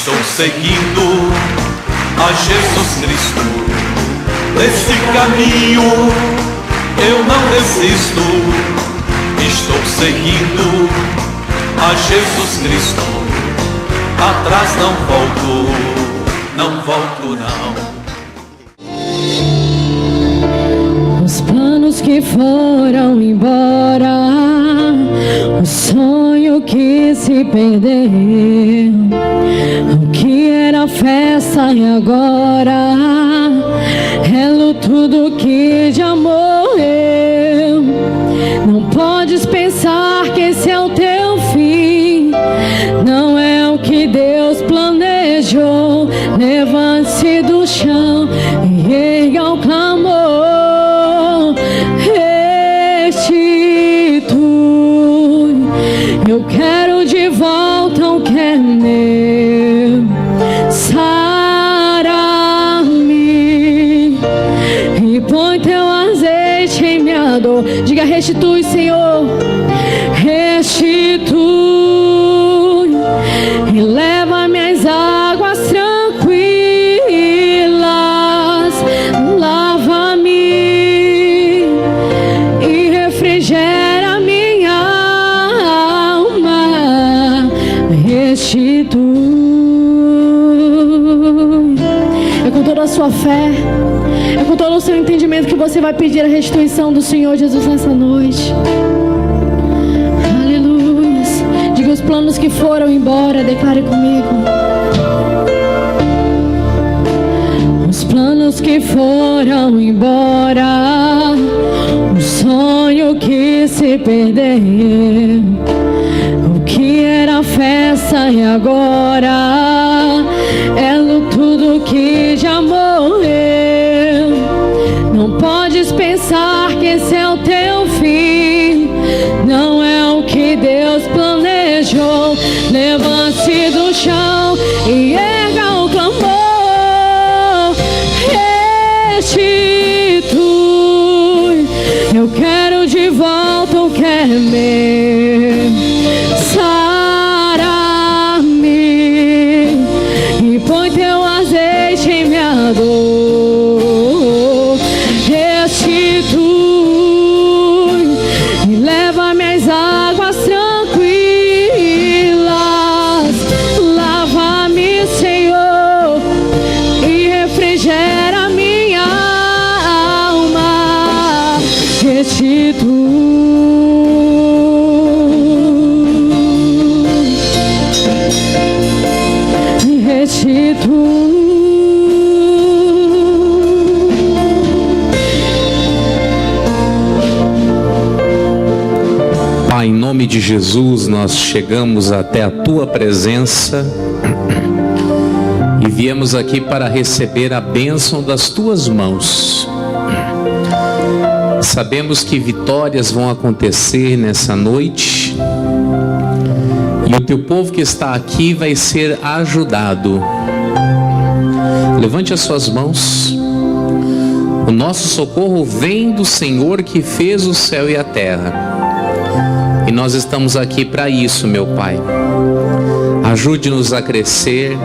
Estou seguindo a Jesus Cristo, nesse caminho eu não desisto. Estou seguindo a Jesus Cristo, atrás não volto não. Os planos que foram embora, o sonho que se perdeu, o que era festa e agora é luto do que já morreu. Não podes pensar que esse é o teu fim, não é o que Deus planejou. Levante-se do chão e erga o clamor. Restitui, eu quero de volta o que é meu. Sara-me e põe teu azeite em minha dor. Diga: restitui, Senhor, restitui e leva minhas águas tranquilas. Lava-me e refrigera minha alma. Restitui. É com toda a sua fé, é com todo o seu entendimento que você vai pedir a restituição do Senhor Jesus nessa noite. Aleluia. Diga: os planos que foram embora, declare comigo. Os planos que foram embora, o sonho que se perdeu, o que era festa e agora é luto do que já morreu. Não podes pensar que esse é o teu fim, não é o que Deus planejou. Levante-se do chão e erga o clamor. Restitui, eu quero de volta o que é meu. Sara-me e põe teu azeite em minha dor. Restitui e leva minhas águas tranquilas. Lava-me, Senhor, e refrigera minha alma. Restitui. Pai, em nome de Jesus, nós chegamos até a Tua presença e viemos aqui para receber a bênção das Tuas mãos. Sabemos que vitórias vão acontecer nessa noite e o Teu povo que está aqui vai ser ajudado. Levante as suas mãos. O nosso socorro vem do Senhor que fez o céu e a terra. E nós estamos aqui para isso, meu Pai. Ajude-nos a crescer,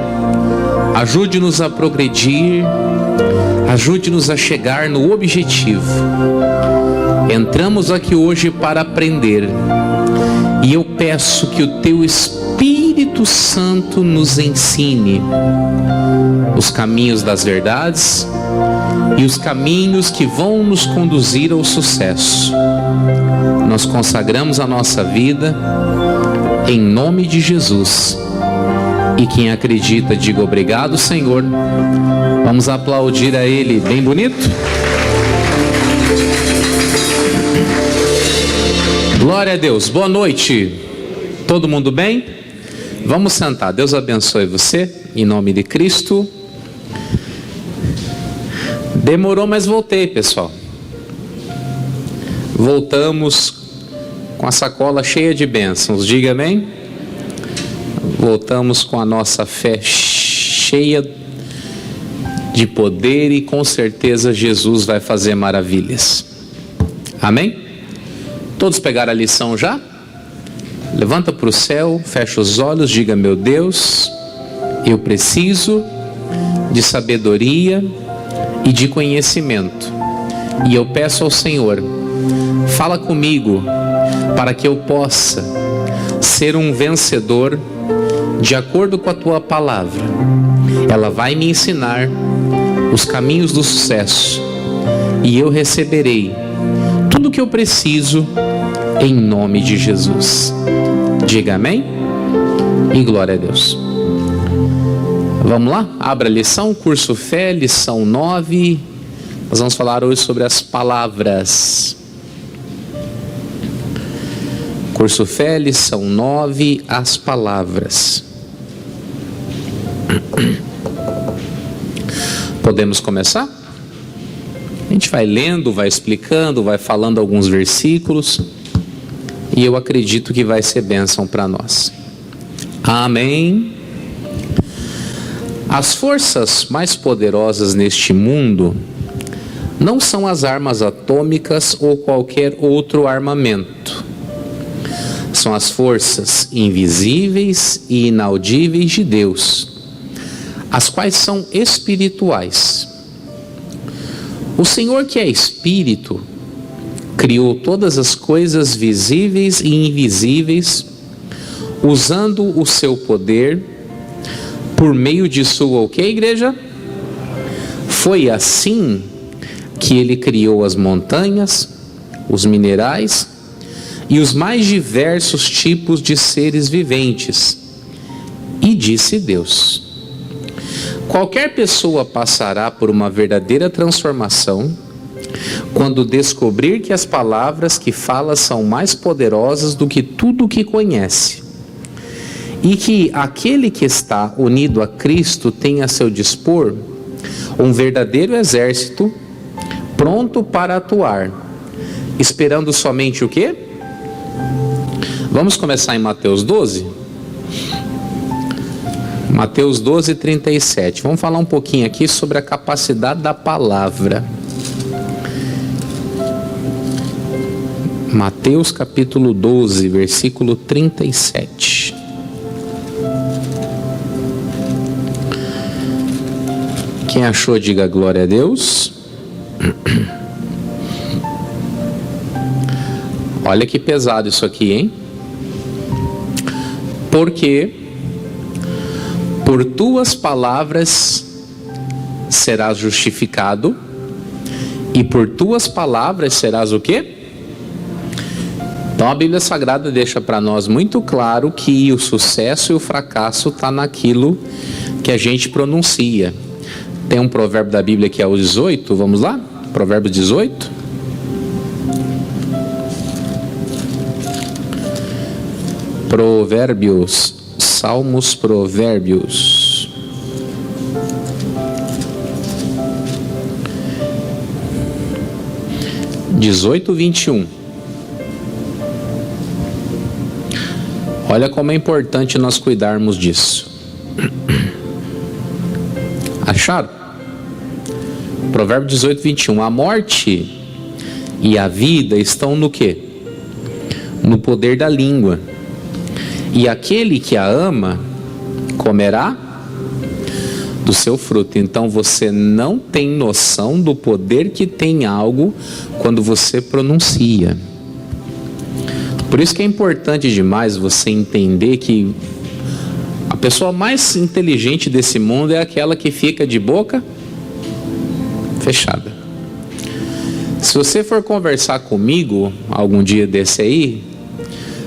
ajude-nos a progredir, ajude-nos a chegar no objetivo. Entramos aqui hoje para aprender. E eu peço que o Teu Espírito Santo nos ensine os caminhos das verdades e os caminhos que vão nos conduzir ao sucesso. Nós consagramos a nossa vida em nome de Jesus. E quem acredita, diga obrigado, Senhor. Vamos aplaudir a Ele bem bonito. Glória a Deus. Boa noite. Todo mundo bem? Vamos sentar. Deus abençoe você, em nome de Cristo. Demorou, mas voltei, pessoal. Voltamos com a sacola cheia de bênçãos. Diga amém. Voltamos com a nossa fé cheia de poder e com certeza Jesus vai fazer maravilhas. Amém? Todos pegaram a lição já? Levanta para o céu, fecha os olhos, diga: meu Deus, Eu preciso de sabedoria e de conhecimento. E eu peço ao Senhor, fala comigo para que eu possa ser um vencedor de acordo com a tua palavra. Ela vai me ensinar os caminhos do sucesso e eu receberei tudo o que eu preciso em nome de Jesus. Diga amém e glória a Deus. Vamos lá? Abra a lição, Curso Fé, lição 9. Nós vamos falar hoje sobre as palavras. Curso Fé, lição 9, as palavras. Podemos começar? A gente vai lendo, vai explicando, vai falando alguns versículos. E eu acredito que vai ser bênção para nós. Amém. As forças mais poderosas neste mundo não são as armas atômicas ou qualquer outro armamento. São as forças invisíveis e inaudíveis de Deus, as quais são espirituais. O Senhor, que é Espírito, criou todas as coisas visíveis e invisíveis, usando o seu poder por meio de sua, o que, igreja? Foi assim que ele criou as montanhas, os minerais e os mais diversos tipos de seres viventes. E disse Deus: qualquer pessoa passará por uma verdadeira transformação quando descobrir que as palavras que fala são mais poderosas do que tudo o que conhece, e que aquele que está unido a Cristo tem a seu dispor um verdadeiro exército pronto para atuar, esperando somente o quê? Vamos começar em Mateus 12? Mateus 12, 37. Vamos falar um pouquinho aqui sobre a capacidade da palavra. Mateus capítulo 12, versículo 37. Quem achou, diga glória a Deus. Olha que pesado isso aqui, hein? Porque por tuas palavras serás justificado, e por tuas palavras serás o quê? Então a Bíblia Sagrada deixa para nós muito claro que o sucesso e o fracasso está naquilo que a gente pronuncia. Tem um provérbio da Bíblia que é o 18, vamos lá? Provérbio 18. Provérbios, Salmos, Provérbios. (18, 21). Olha como é importante nós cuidarmos disso. Acharam? Provérbio 18, 21. A morte e a vida estão no quê? No poder da língua. E aquele que a ama comerá do seu fruto. Então você não tem noção do poder que tem algo quando você pronuncia. Por isso que é importante demais você entender que a pessoa mais inteligente desse mundo é aquela que fica de boca fechada. Se você for conversar comigo algum dia desse aí,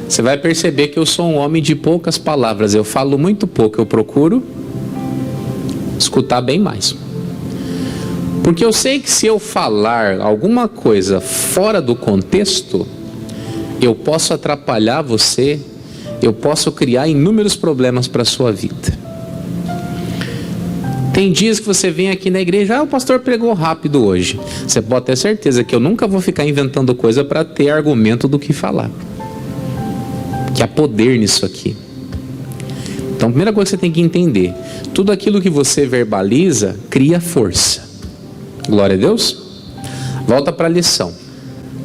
você vai perceber que eu sou um homem de poucas palavras. Eu falo muito pouco, eu procuro escutar bem mais. Porque eu sei que se eu falar alguma coisa fora do contexto, eu posso atrapalhar você, eu posso criar inúmeros problemas para a sua vida. Tem dias que você vem aqui na igreja, o pastor pregou rápido hoje. Você pode ter certeza que eu nunca vou ficar inventando coisa para ter argumento do que falar. Que há poder nisso aqui. Então, a primeira coisa que você tem que entender, tudo aquilo que você verbaliza cria força. Glória a Deus. Volta para a lição.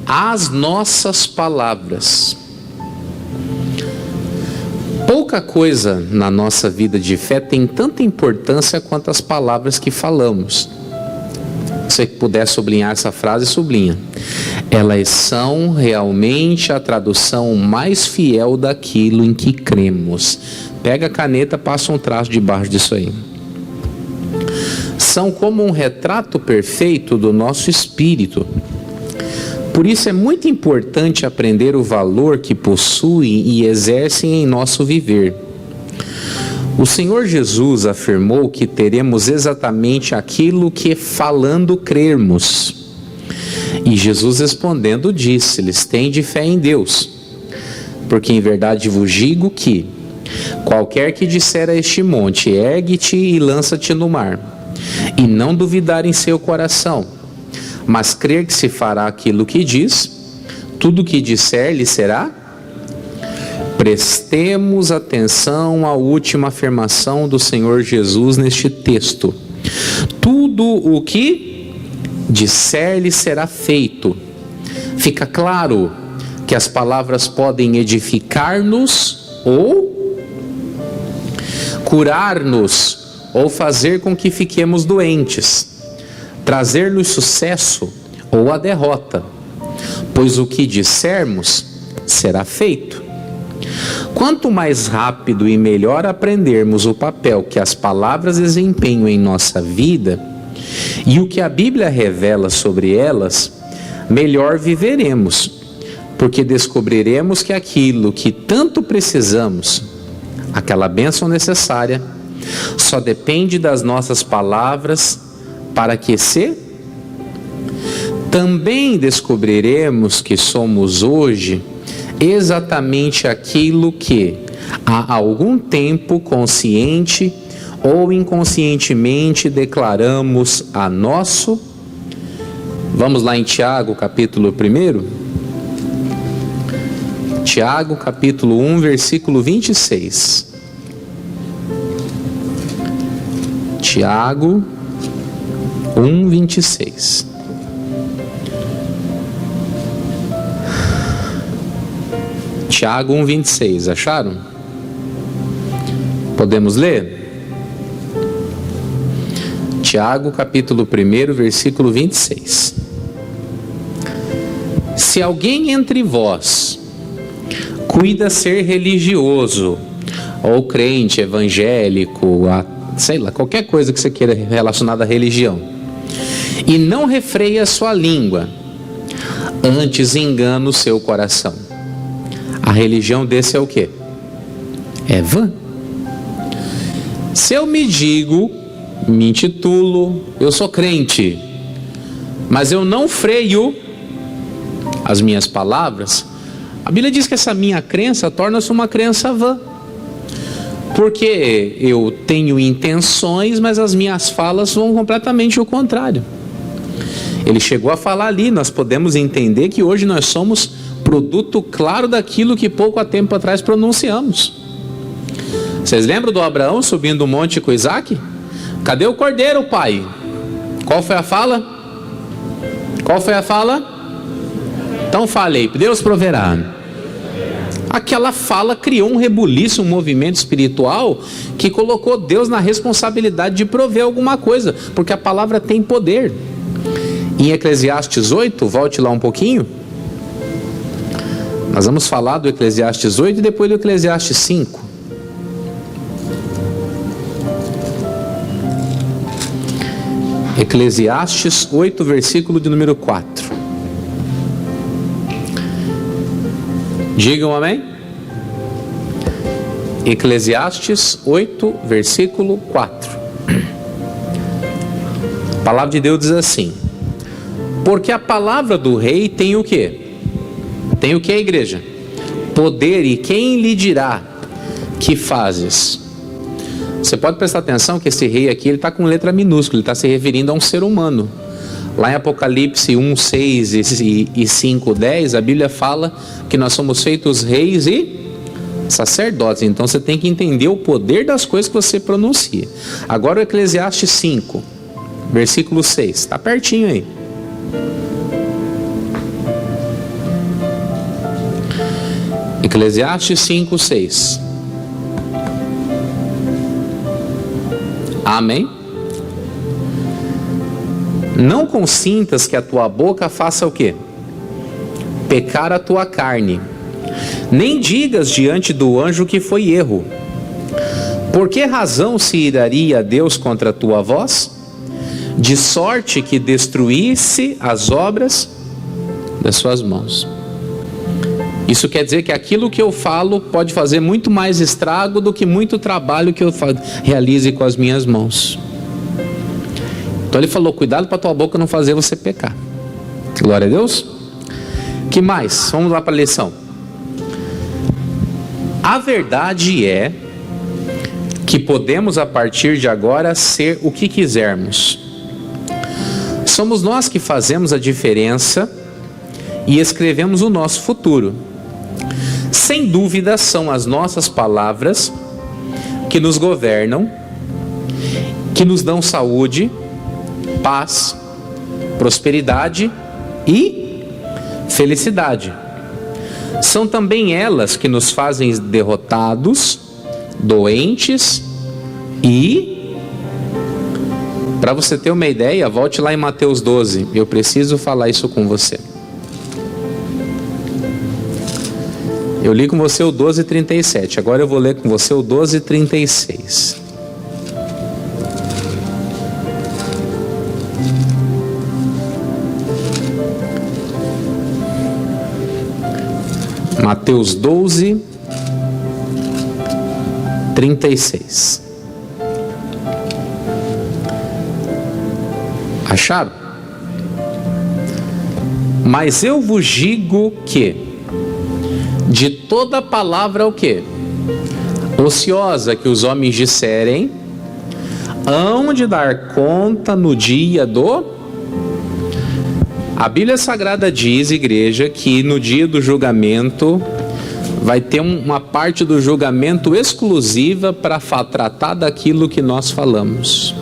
As nossas palavras. Pouca coisa na nossa vida de fé tem tanta importância quanto as palavras que falamos. Se você puder sublinhar essa frase, sublinha. Elas são realmente a tradução mais fiel daquilo em que cremos. Pega a caneta, passa um traço debaixo disso aí. São como um retrato perfeito do nosso espírito. Por isso é muito importante aprender o valor que possuem e exercem em nosso viver. O Senhor Jesus afirmou que teremos exatamente aquilo que falando crermos. E Jesus respondendo disse-lhes: tende fé em Deus, porque em verdade vos digo que qualquer que disser a este monte, ergue-te e lança-te no mar, e não duvidar em seu coração, mas crer que se fará aquilo que diz, tudo que disser lhe será. Prestemos atenção à última afirmação do Senhor Jesus neste texto. Tudo o que disser lhe será feito. Fica claro que as palavras podem edificar-nos ou curar-nos, ou fazer com que fiquemos doentes, trazer-nos sucesso ou a derrota, pois o que dissermos será feito. Quanto mais rápido e melhor aprendermos o papel que as palavras desempenham em nossa vida e o que a Bíblia revela sobre elas, melhor viveremos, porque descobriremos que aquilo que tanto precisamos, aquela bênção necessária, só depende das nossas palavras para que também descobriremos que somos hoje exatamente aquilo que há algum tempo consciente ou inconscientemente declaramos a nosso. Vamos lá em Tiago, capítulo 1. Tiago, capítulo 1, versículo 26. Tiago 1, 26. Tiago 1, 26, acharam? Podemos ler? Tiago, capítulo 1, versículo 26. Se alguém entre vós cuida ser religioso, ou crente, evangélico, sei lá, qualquer coisa que você queira relacionada à religião, e não refreia a sua língua, antes engana o seu coração, a religião desse é o quê? É vã. Se eu me intitulo, eu sou crente, mas eu não freio as minhas palavras, a Bíblia diz que essa minha crença torna-se uma crença vã, porque eu tenho intenções, mas as minhas falas vão completamente ao contrário. Ele chegou a falar ali, nós podemos entender que hoje nós somos produto claro daquilo que pouco há tempo atrás pronunciamos. Vocês lembram do Abraão subindo o monte com Isaac? Cadê o cordeiro, pai? Qual foi a fala? Qual foi a fala? Então falei, Deus proverá. Aquela fala criou um rebuliço, um movimento espiritual que colocou Deus na responsabilidade de prover alguma coisa, porque a palavra tem poder. Em Eclesiastes 8, volte lá um pouquinho. Nós vamos falar do Eclesiastes 8 e depois do Eclesiastes 5. Eclesiastes 8, versículo de número 4. Digam amém. Eclesiastes 8, versículo 4. A palavra de Deus diz assim: porque a palavra do rei tem o quê? Tem o que, igreja? Poder, e quem lhe dirá que fazes? Você pode prestar atenção que esse rei aqui, ele está com letra minúscula, ele está se referindo a um ser humano. Lá em Apocalipse 1, 6 e 5, 10, a Bíblia fala que nós somos feitos reis e sacerdotes. Então você tem que entender o poder das coisas que você pronuncia. Agora o Eclesiastes 5, versículo 6, está pertinho aí. Eclesiastes 5, 6. Amém? Não consintas que a tua boca faça o quê? Pecar a tua carne. Nem digas diante do anjo que foi erro. Por que razão se iraria Deus contra a tua voz? De sorte que destruísse as obras das suas mãos. Isso quer dizer que aquilo que eu falo pode fazer muito mais estrago do que muito trabalho que eu realize com as minhas mãos. Então ele falou, cuidado para a tua boca não fazer você pecar. Glória a Deus. Que mais? Vamos lá para a lição. A verdade é que podemos a partir de agora ser o que quisermos. Somos nós que fazemos a diferença e escrevemos o nosso futuro. Sem dúvida são as nossas palavras que nos governam, que nos dão saúde, paz, prosperidade e felicidade. São também elas que nos fazem derrotados, doentes e, para você ter uma ideia, volte lá em Mateus 12, eu preciso falar isso com você. Eu li com você o 12:37, agora eu vou ler com você o 12:36. Mateus 12:36. Acharam? Mas eu vos digo que de toda palavra o quê? Ociosa que os homens disserem, hão de dar conta no dia do... A Bíblia Sagrada diz, igreja, que no dia do julgamento vai ter uma parte do julgamento exclusiva para tratar daquilo que nós falamos.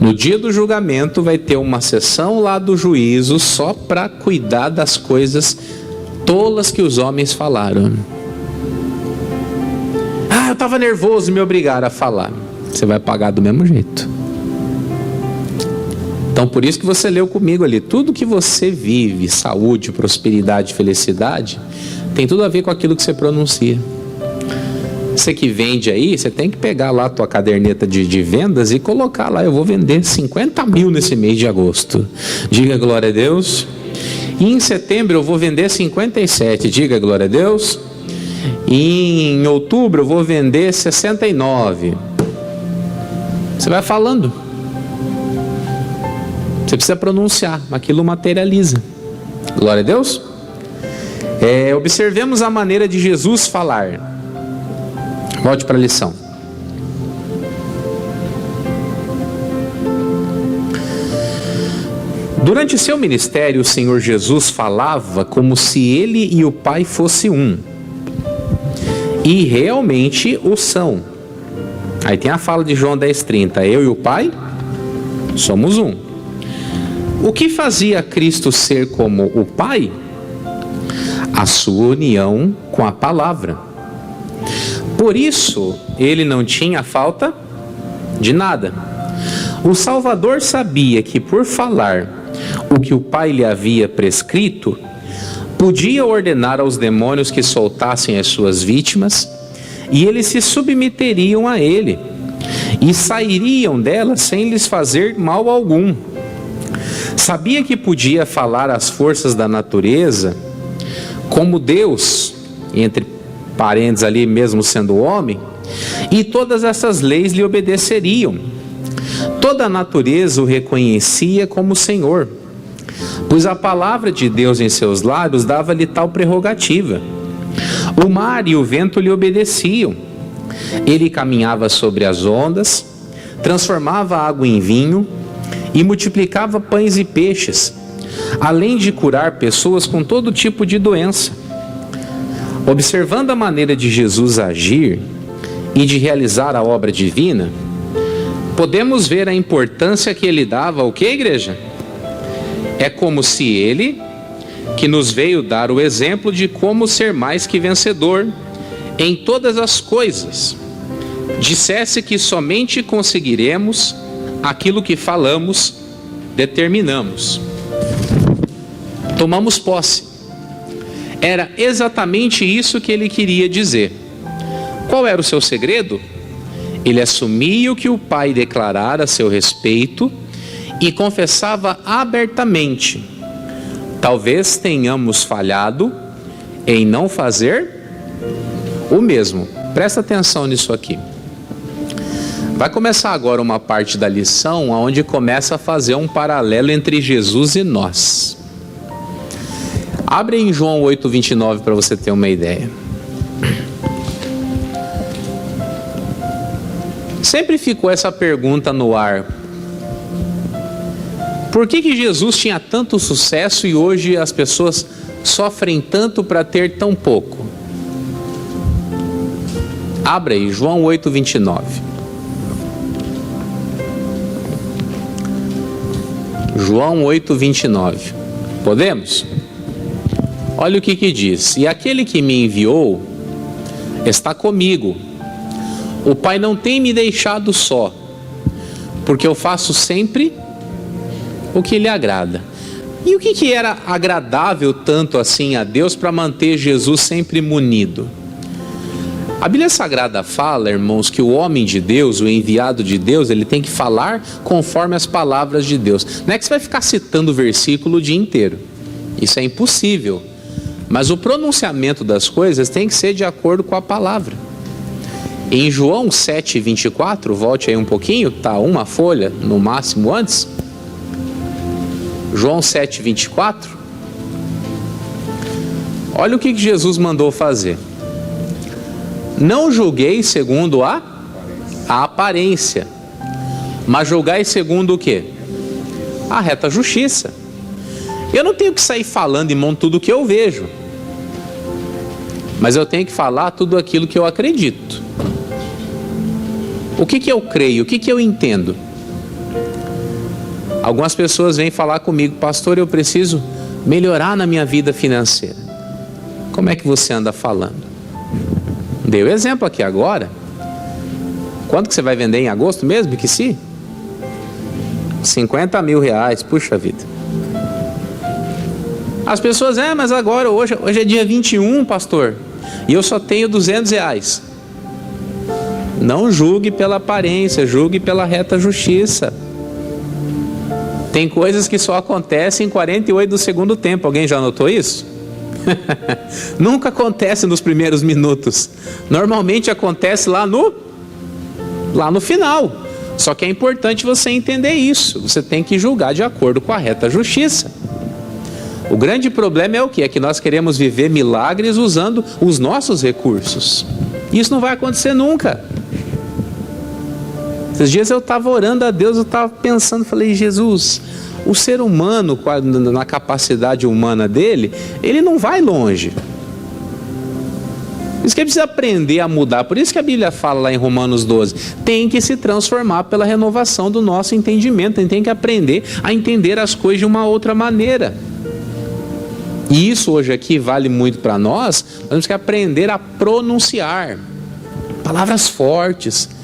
No dia do julgamento vai ter uma sessão lá do juízo só para cuidar das coisas tolas que os homens falaram. Eu estava nervoso e me obrigaram a falar. Você vai pagar do mesmo jeito. Então por isso que você leu comigo ali, tudo que você vive, saúde, prosperidade, felicidade, tem tudo a ver com aquilo que você pronuncia. Você que vende aí, você tem que pegar lá a tua caderneta de vendas e colocar lá, eu vou vender 50 mil nesse mês de agosto. Diga glória a Deus. E em setembro eu vou vender 57, diga glória a Deus. E em outubro eu vou vender 69. Você vai falando. Você precisa pronunciar, aquilo materializa. Glória a Deus. Observemos a maneira de Jesus falar. Volte para a lição. Durante seu ministério, o Senhor Jesus falava como se ele e o Pai fossem um. E realmente o são. Aí tem a fala de João 10:30. Eu e o Pai somos um. O que fazia Cristo ser como o Pai? A sua união com a palavra. Por isso, ele não tinha falta de nada. O Salvador sabia que por falar o que o Pai lhe havia prescrito, podia ordenar aos demônios que soltassem as suas vítimas, e eles se submeteriam a ele, e sairiam delas sem lhes fazer mal algum. Sabia que podia falar às forças da natureza, como Deus, entre parênteses ali mesmo sendo homem, e todas essas leis lhe obedeceriam. Toda a natureza o reconhecia como Senhor, pois a palavra de Deus em seus lábios dava-lhe tal prerrogativa. O mar e o vento lhe obedeciam. Ele caminhava sobre as ondas, transformava a água em vinho e multiplicava pães e peixes, além de curar pessoas com todo tipo de doença. Observando a maneira de Jesus agir e de realizar a obra divina, podemos ver a importância que ele dava ao que, igreja? É como se ele, que nos veio dar o exemplo de como ser mais que vencedor em todas as coisas, dissesse que somente conseguiremos aquilo que falamos, determinamos, tomamos posse. Era exatamente isso que ele queria dizer. Qual era o seu segredo? Ele assumia o que o Pai declarara a seu respeito e confessava abertamente. Talvez tenhamos falhado em não fazer o mesmo. Presta atenção nisso aqui. Vai começar agora uma parte da lição onde começa a fazer um paralelo entre Jesus e nós. Abre em João 8:29 para você ter uma ideia. Sempre ficou essa pergunta no ar. Por que Jesus tinha tanto sucesso e hoje as pessoas sofrem tanto para ter tão pouco? Abre aí, João 8:29. João 8:29. Podemos? Olha o que diz. E aquele que me enviou está comigo. O Pai não tem me deixado só, porque eu faço sempre o que lhe agrada. E o que era agradável tanto assim a Deus para manter Jesus sempre munido? A Bíblia Sagrada fala, irmãos, que o homem de Deus, o enviado de Deus, ele tem que falar conforme as palavras de Deus. Não é que você vai ficar citando o versículo o dia inteiro. Isso é impossível. Mas o pronunciamento das coisas tem que ser de acordo com a palavra. Em João 7:24, volte aí um pouquinho, tá uma folha no máximo antes. João 7:24. Olha o que Jesus mandou fazer. Não julgueis segundo a aparência, mas julgai segundo o quê? A reta justiça. Eu não tenho que sair falando, irmão, tudo o que eu vejo, mas eu tenho que falar tudo aquilo que eu acredito. O que eu creio? O que eu entendo? Algumas pessoas vêm falar comigo: pastor, eu preciso melhorar na minha vida financeira. Como é que você anda falando? Dei o exemplo aqui agora. Quanto que você vai vender em agosto mesmo, que se? 50 mil reais, puxa vida. As pessoas, mas agora, hoje é dia 21, pastor, e eu só tenho 200 reais. Não julgue pela aparência, julgue pela reta justiça. Tem coisas que só acontecem em 48 do segundo tempo. Alguém já notou isso? Nunca acontece nos primeiros minutos. Normalmente acontece lá no final. Só que é importante você entender isso. Você tem que julgar de acordo com a reta justiça. O grande problema é o quê? É que nós queremos viver milagres usando os nossos recursos. Isso não vai acontecer nunca. Esses dias eu estava orando a Deus, eu estava pensando, falei: Jesus, o ser humano, na capacidade humana dele, ele não vai longe. Por isso que ele precisa aprender a mudar. Por isso que a Bíblia fala lá em Romanos 12, tem que se transformar pela renovação do nosso entendimento. A gente tem que aprender a entender as coisas de uma outra maneira. E isso hoje aqui vale muito para nós. Nós temos que aprender a pronunciar palavras fortes.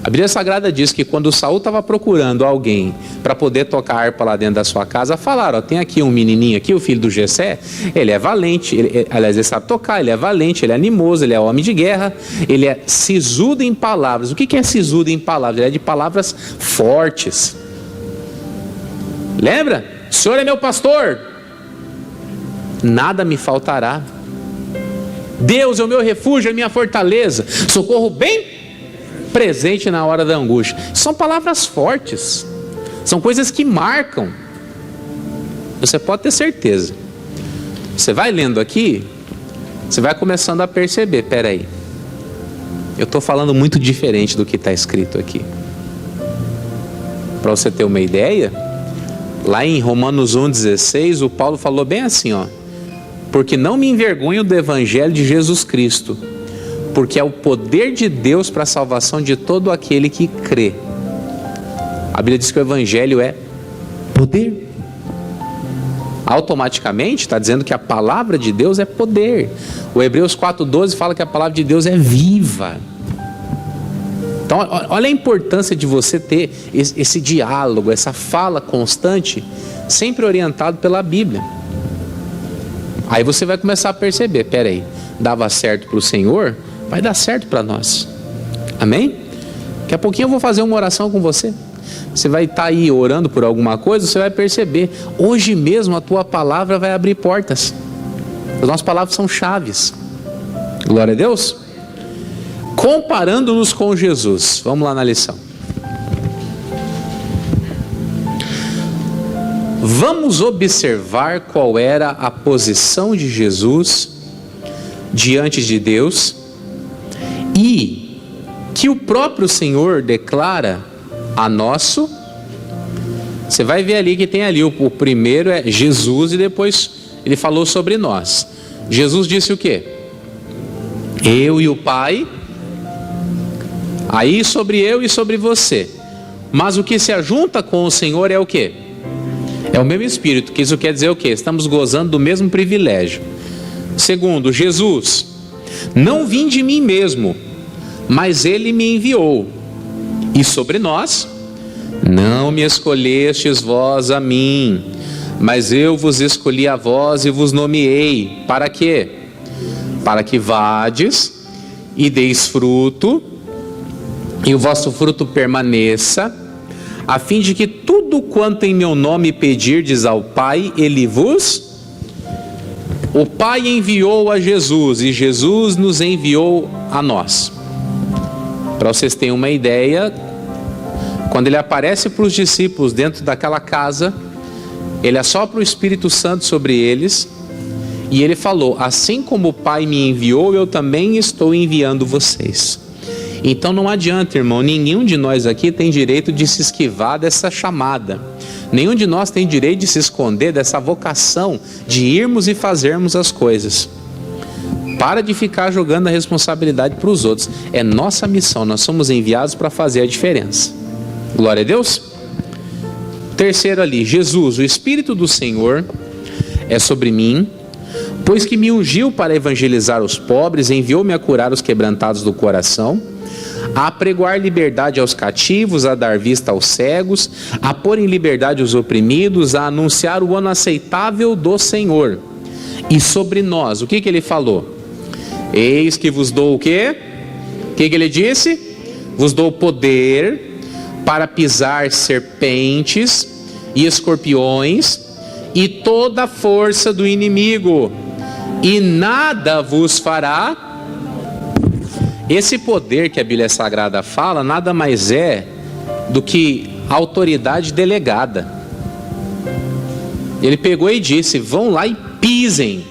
A Bíblia Sagrada diz que quando Saul estava procurando alguém para poder tocar harpa lá dentro da sua casa, falaram: tem aqui um menininho aqui, o filho do Jessé, ele é valente, aliás, ele sabe tocar, ele é valente, ele é animoso, ele é homem de guerra, ele é sisudo em palavras. O que é sisudo em palavras? Ele é de palavras fortes. Lembra? O Senhor é meu pastor, nada me faltará. Deus é o meu refúgio, é a minha fortaleza, socorro bem presente na hora da angústia. São palavras fortes, são coisas que marcam. Você pode ter certeza. Você vai lendo aqui, você vai começando a perceber: peraí, eu estou falando muito diferente do que está escrito aqui. Para você ter uma ideia, lá em Romanos 1,16, o Paulo falou bem assim, porque não me envergonho do evangelho de Jesus Cristo, porque é o poder de Deus para a salvação de todo aquele que crê. A Bíblia diz que o evangelho é poder. Automaticamente está dizendo que a palavra de Deus é poder. O Hebreus 4,12 fala que a palavra de Deus é viva. Então, olha a importância de você ter esse diálogo, essa fala constante, sempre orientado pela Bíblia. Aí você vai começar a perceber, peraí, dava certo para o Senhor, vai dar certo para nós. Amém? Daqui a pouquinho eu vou fazer uma oração com você. Você vai estar aí orando por alguma coisa, você vai perceber, hoje mesmo a tua palavra vai abrir portas. As nossas palavras são chaves. Glória a Deus. Comparando-nos com Jesus. Vamos lá na lição. Vamos observar qual era a posição de Jesus diante de Deus e que o próprio Senhor declara a nosso. Você vai ver ali que tem ali o primeiro é Jesus e depois ele falou sobre nós. Jesus disse o quê? Eu e o Pai. Aí sobre eu e sobre você. Mas o que se ajunta com o Senhor é o quê? É o mesmo Espírito. Que isso quer dizer o quê? Estamos gozando do mesmo privilégio. Segundo, Jesus: não vim de mim mesmo, mas Ele me enviou. E sobre nós: não me escolhestes vós a mim, mas eu vos escolhi a vós e vos nomeei. Para quê? Para que vades e deis fruto, e o vosso fruto permaneça, a fim de que tudo quanto em meu nome pedirdes ao Pai, Ele vos... O Pai enviou a Jesus e Jesus nos enviou a nós. Para vocês terem uma ideia, quando Ele aparece para os discípulos dentro daquela casa, Ele assopra o Espírito Santo sobre eles e Ele falou: assim como o Pai me enviou, eu também estou enviando vocês. Então não adianta, irmão, nenhum de nós aqui tem direito de se esquivar dessa chamada. Nenhum de nós tem direito de se esconder dessa vocação de irmos e fazermos as coisas. Para de ficar jogando a responsabilidade para os outros. É nossa missão, nós somos enviados para fazer a diferença. Glória a Deus. Terceiro ali, Jesus: o Espírito do Senhor é sobre mim, pois que me ungiu para evangelizar os pobres, enviou-me a curar os quebrantados do coração, a apregoar liberdade aos cativos, a dar vista aos cegos, a pôr em liberdade os oprimidos, a anunciar o ano aceitável do Senhor. E sobre nós, o que Ele falou? Eis que vos dou o quê? O que Ele disse? Vos dou poder para pisar serpentes e escorpiões e toda a força do inimigo, e nada vos fará. Esse poder que a Bíblia Sagrada fala nada mais é do que autoridade delegada. Ele pegou e disse: vão lá e pisem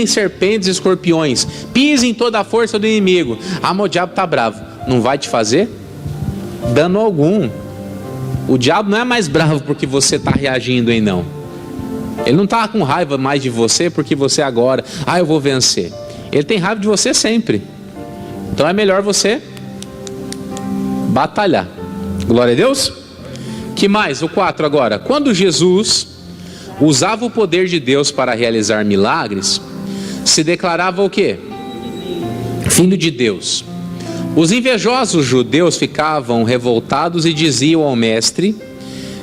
serpentes e escorpiões, pisem toda a força do inimigo. Ah, mas o diabo está bravo. Não vai te fazer dano algum. O diabo não é mais bravo porque você está reagindo aí, não. Ele não está com raiva mais de você porque você agora, eu vou vencer. Ele tem raiva de você sempre. Então é melhor você batalhar. Glória a Deus. Que mais? O 4 agora. Quando Jesus usava o poder de Deus para realizar milagres, se declarava o quê? Filho de Deus. Os invejosos judeus ficavam revoltados e diziam ao mestre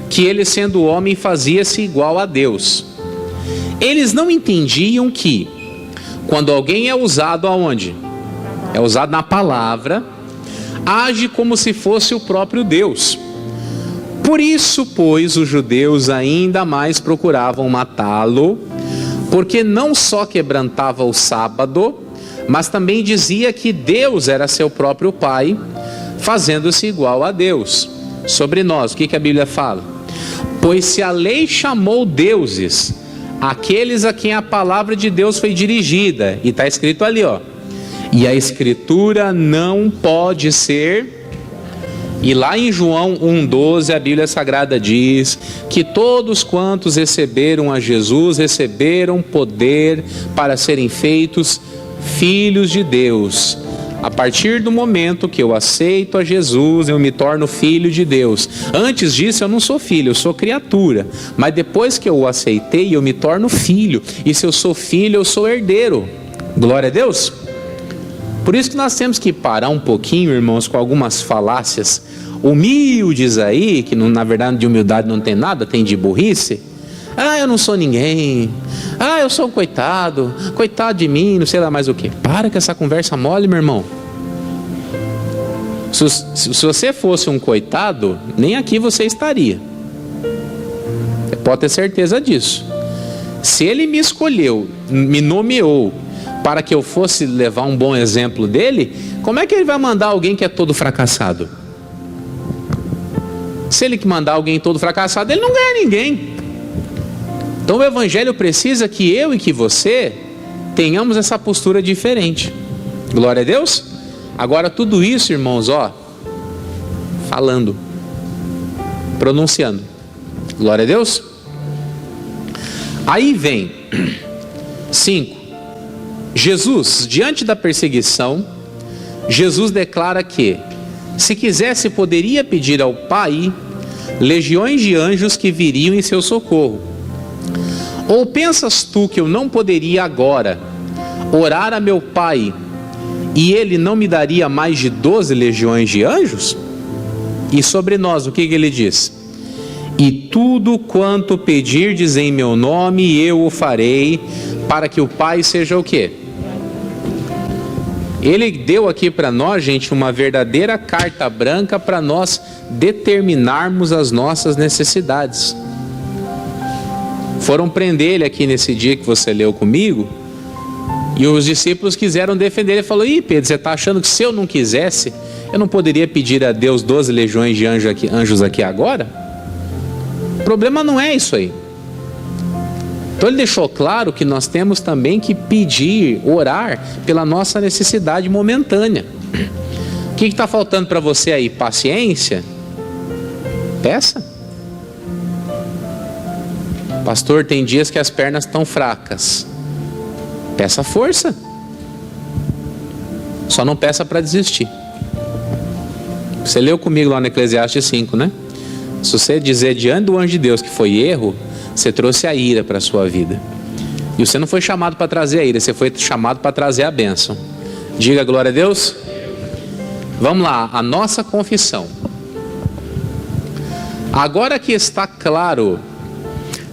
que ele, sendo homem, fazia-se igual a Deus. Eles não entendiam que quando alguém é usado aonde? É usado na palavra, age como se fosse o próprio Deus. Por isso, pois, os judeus ainda mais procuravam matá-lo, porque não só quebrantava o sábado, mas também dizia que Deus era seu próprio Pai, fazendo-se igual a Deus. Sobre nós, o que a Bíblia fala? Pois se a lei chamou deuses aqueles a quem a palavra de Deus foi dirigida, e está escrito ali, e a Escritura não pode ser. E lá em João 1,12 a Bíblia Sagrada diz que todos quantos receberam a Jesus receberam poder para serem feitos filhos de Deus. A partir do momento que eu aceito a Jesus, eu me torno filho de Deus. Antes disso eu não sou filho, eu sou criatura. Mas depois que eu o aceitei, eu me torno filho. E se eu sou filho, eu sou herdeiro. Glória a Deus. Por isso que nós temos que parar um pouquinho, irmãos, com algumas falácias humildes aí, que na verdade de humildade não tem nada, tem de burrice. Eu não sou ninguém. Eu sou um coitado de mim, não sei lá mais o que. Para com essa conversa mole, meu irmão. Se você fosse um coitado, nem aqui você estaria. Você pode ter certeza disso. Se ele me escolheu, me nomeou para que eu fosse levar um bom exemplo dele, como é que ele vai mandar alguém que é todo fracassado? Se ele que mandar alguém todo fracassado, ele não ganha ninguém. Então o evangelho precisa que eu e que você tenhamos essa postura diferente. Glória a Deus. Agora tudo isso, irmãos, falando, pronunciando. Glória a Deus. Aí vem 5. Jesus, diante da perseguição, Jesus declara que, se quisesse, poderia pedir ao Pai legiões de anjos que viriam em seu socorro. Ou pensas tu que eu não poderia agora orar a meu Pai e ele não me daria mais de 12 legiões de anjos? E sobre nós, o que ele diz? E tudo quanto pedirdes em meu nome, eu o farei, para que o Pai seja o quê? Ele deu aqui para nós, gente, uma verdadeira carta branca para nós determinarmos as nossas necessidades. Foram prender ele aqui nesse dia que você leu comigo, e os discípulos quiseram defender. Ele falou: Pedro, você está achando que se eu não quisesse, eu não poderia pedir a Deus 12 legiões de anjos aqui agora? O problema não é isso aí. Então ele deixou claro que nós temos também que pedir, orar pela nossa necessidade momentânea. O que está faltando para você aí? Paciência? Peça. Pastor, tem dias que as pernas estão fracas. Peça força. Só não peça para desistir. Você leu comigo lá no Eclesiastes 5, né? Se você dizer diante do anjo de Deus que foi erro, você trouxe a ira para a sua vida. E você não foi chamado para trazer a ira, você foi chamado para trazer a bênção. Diga glória a Deus. Vamos lá, a nossa confissão. Agora que está claro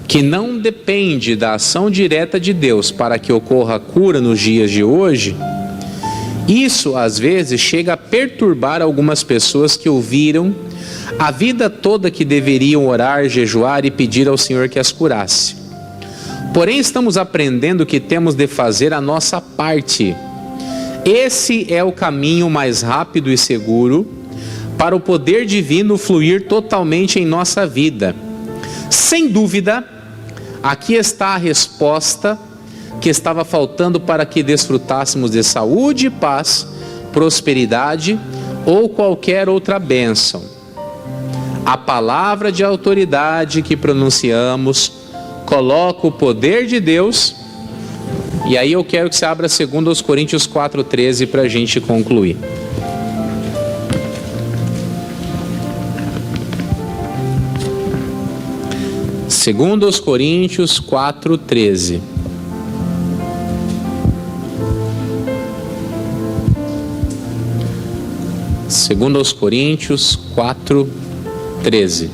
que não depende da ação direta de Deus para que ocorra a cura nos dias de hoje, isso às vezes chega a perturbar algumas pessoas que ouviram a vida toda que deveriam orar, jejuar e pedir ao Senhor que as curasse. Porém, estamos aprendendo que temos de fazer a nossa parte. Esse é o caminho mais rápido e seguro para o poder divino fluir totalmente em nossa vida. Sem dúvida, aqui está a resposta que estava faltando para que desfrutássemos de saúde, paz, prosperidade ou qualquer outra bênção. A palavra de autoridade que pronunciamos coloca o poder de Deus. E aí eu quero que você abra 2 Coríntios 4,13 para a gente concluir. Segundo aos Coríntios 4,13. Segundo aos Coríntios 4,13.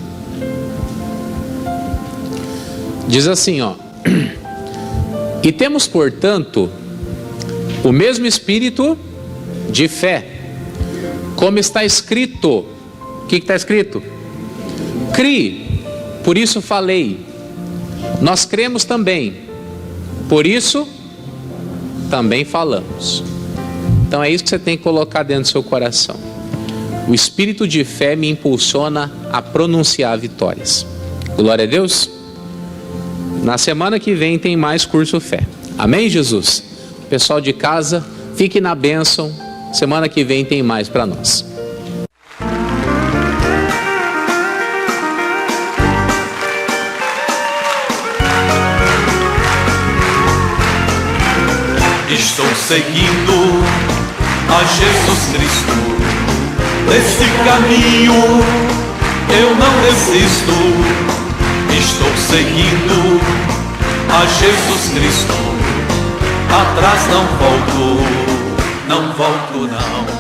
Diz assim, e temos, portanto, o mesmo espírito de fé, como está escrito. O que está escrito? Crie, por isso falei. Nós cremos também, por isso também falamos. Então é isso que você tem que colocar dentro do seu coração. O espírito de fé me impulsiona a pronunciar vitórias. Glória a Deus. Na semana que vem tem mais curso fé. Amém, Jesus? Pessoal de casa, fique na bênção. Semana que vem tem mais para nós. Estou seguindo a Jesus Cristo. Nesse caminho eu não desisto. Estou seguindo a Jesus Cristo. Atrás não volto, não não volto não.